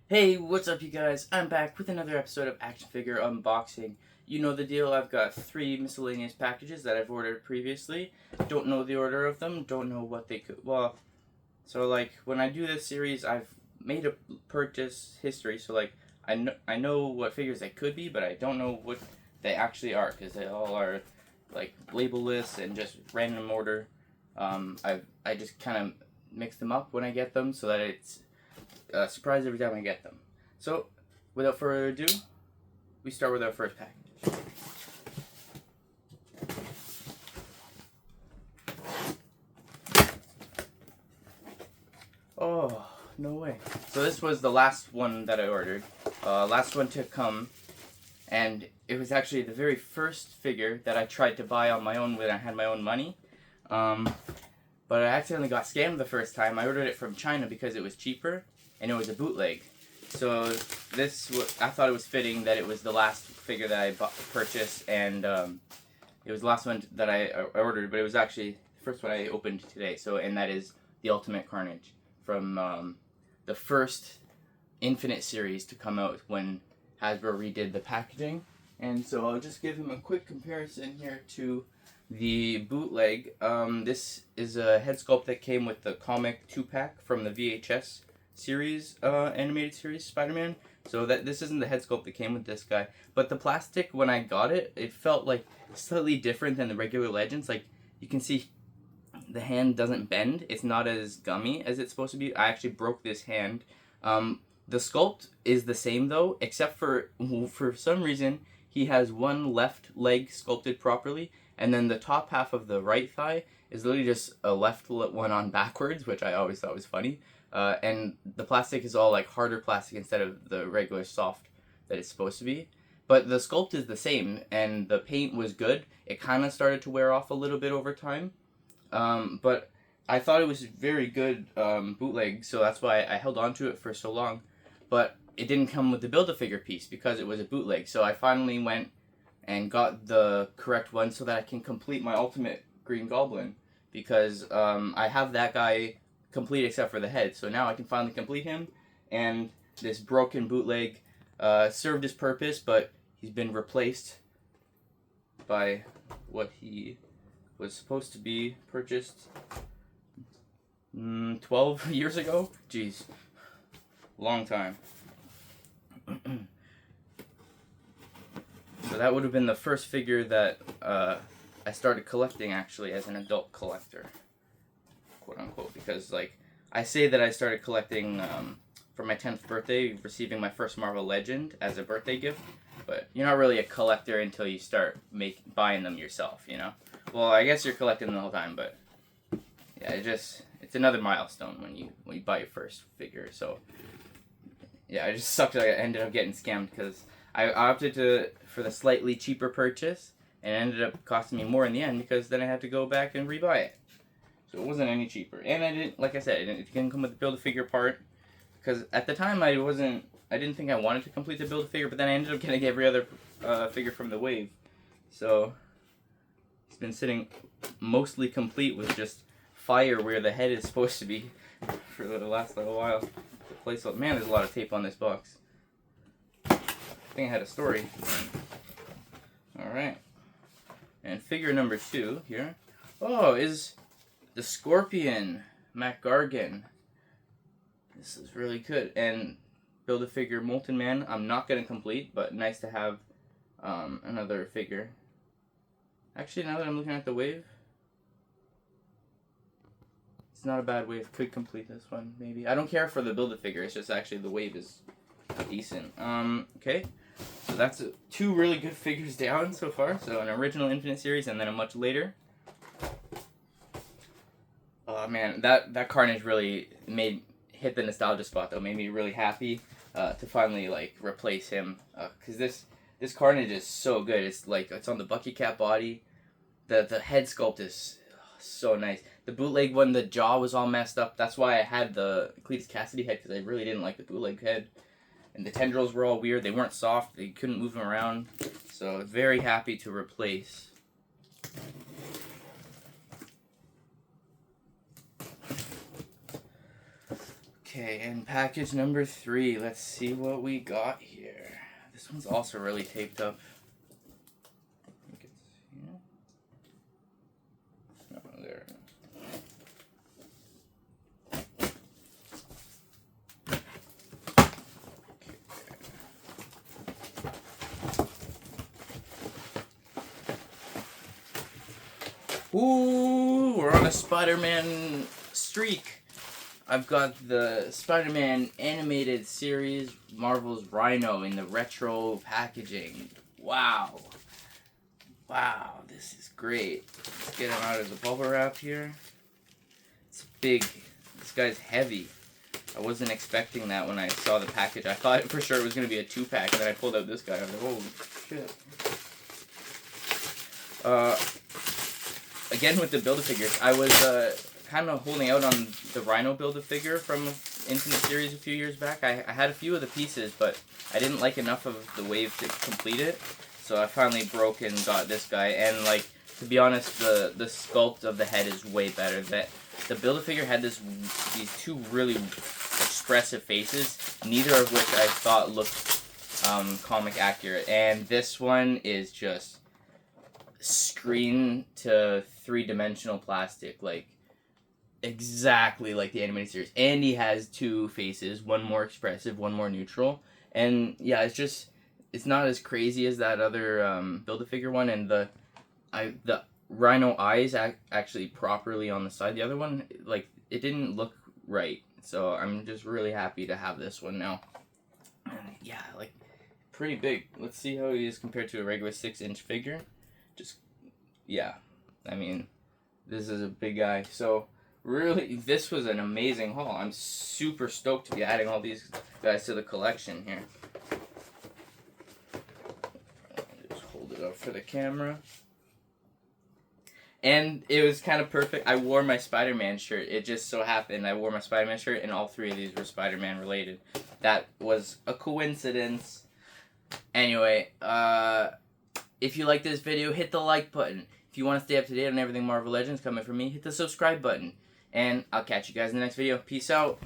Hey, what's up, you guys? I'm back with another episode of Action Figure Unboxing. You know the deal, I've got 3 miscellaneous packages that I've ordered previously. Don't know the order of them, don't know what they could. Well, so like when I do this series, I've made a purchase history, so like I know what figures they could be, but I don't know what they actually are because they all are like labelless and just random order. I just kind of mix them up when I get them so that it's surprise every time I get them. So, without further ado, we start with our first package. Oh, no way. So this was the last one that I ordered. Last one to come. And it was actually the very first figure that I tried to buy on my own when I had my own money. Um, but I accidentally got scammed the first time. I ordered it from China because it was cheaper, and it was a bootleg. So I thought it was fitting that it was the last figure that I purchased, and it was the last one that I ordered, but it was actually the first one I opened today. So, and that is the Ultimate Carnage from the first Infinite series to come out when Hasbro redid the packaging. And so I'll just give him a quick comparison here to the bootleg. This is a head sculpt that came with the comic 2-pack from the VHS series, animated series Spider-Man. So that this isn't the head sculpt that came with this guy, but the plastic when I got it, it felt like slightly different than the regular Legends. Like you can see, the hand doesn't bend. It's not as gummy as it's supposed to be. I actually broke this hand. The sculpt is the same though, except for some reason he has one left leg sculpted properly, and then the top half of the right thigh is literally just a left one on backwards, which I always thought was funny. And the plastic is all like harder plastic instead of the regular soft that it's supposed to be. But the sculpt is the same, and the paint was good. It kind of started to wear off a little bit over time, but I thought it was very good bootleg, so that's why I held on to it for so long. But it didn't come with the Build-A-Figure piece because it was a bootleg. So I finally went and got the correct one so that I can complete my Ultimate Green Goblin, because I have that guy complete except for the head. So now I can finally complete him, and this broken bootleg served his purpose, but he's been replaced by what he was supposed to be purchased 12 years ago. Jeez, long time. So that would have been the first figure that I started collecting actually as an adult collector, quote unquote, because like I say that I started collecting for my 10th birthday, receiving my first Marvel Legend as a birthday gift, but you're not really a collector until you start buying them yourself, you know? Well, I guess you're collecting them the whole time, but yeah, it's another milestone when you buy your first figure. So yeah, I just sucked that I ended up getting scammed because I opted for the slightly cheaper purchase, and it ended up costing me more in the end because then I had to go back and rebuy it. So it wasn't any cheaper, and I didn't, like I said, it didn't come with the Build-A-Figure part, because at the time I didn't think I wanted to complete the Build-A-Figure, but then I ended up getting every other figure from the wave. So it's been sitting mostly complete with just fire where the head is supposed to be for the last little while. Man, there's a lot of tape on this box. I think I had a story. Alright. And figure number 2 here. Oh, is the Scorpion Mac Gargan. This is really good. And Build-A-Figure Molten Man, I'm not going to complete, but nice to have another figure. Actually, now that I'm looking at the wave, it's not a bad wave. Could complete this one, maybe. I don't care for the Build-A-Figure, it's just actually the wave is decent. Okay. So that's 2 really good figures down so far. So an original Infinite series and then a much later. Oh man, that Carnage really hit the nostalgia spot though. Made me really happy to finally like replace him, because this Carnage is so good. It's like it's on the Bucky Cat body. The head sculpt is so nice. The bootleg one, the jaw was all messed up. That's why I had the Cletus Cassidy head, because I really didn't like the bootleg head. And the tendrils were all weird. They weren't soft. They couldn't move them around. So very happy to replace. Okay, and package number 3. Let's see what we got here. This one's also really taped up. You can see it. Oh, there. Ooh, we're on a Spider-Man streak. I've got the Spider-Man animated series, Marvel's Rhino, in the retro packaging. Wow. Wow, this is great. Let's get him out of the bubble wrap here. It's big. This guy's heavy. I wasn't expecting that when I saw the package. I thought for sure it was going to be a 2-pack, and then I pulled out this guy. I was like, holy shit. Again, with the Build-A-Figures, I was kind of holding out on the Rhino Build-A-Figure from Infinite Series a few years back. I had a few of the pieces, but I didn't like enough of the wave to complete it. So I finally broke and got this guy. And, like, to be honest, the sculpt of the head is way better. The Build-A-Figure had these 2 really expressive faces, neither of which I thought looked comic accurate. And this one is just screen to 3-dimensional plastic, like exactly like the animated series. And he has 2 faces, one more expressive, one more neutral. And yeah, it's not as crazy as that other Build-A-Figure one. And the Rhino eyes actually properly on the side. The other one, like, it didn't look right. So I'm just really happy to have this one now. And yeah, like, pretty big. Let's see how he is compared to a regular 6-inch figure. Just, yeah, I mean, this is a big guy. So really, this was an amazing haul. I'm super stoked to be adding all these guys to the collection here. Just hold it up for the camera. And it was kind of perfect. I wore my Spider-Man shirt. It just so happened I wore my Spider-Man shirt, and all 3 of these were Spider-Man related. That was a coincidence. Anyway, if you like this video, hit the like button. If you want to stay up to date on everything Marvel Legends coming from me, hit the subscribe button. And I'll catch you guys in the next video. Peace out.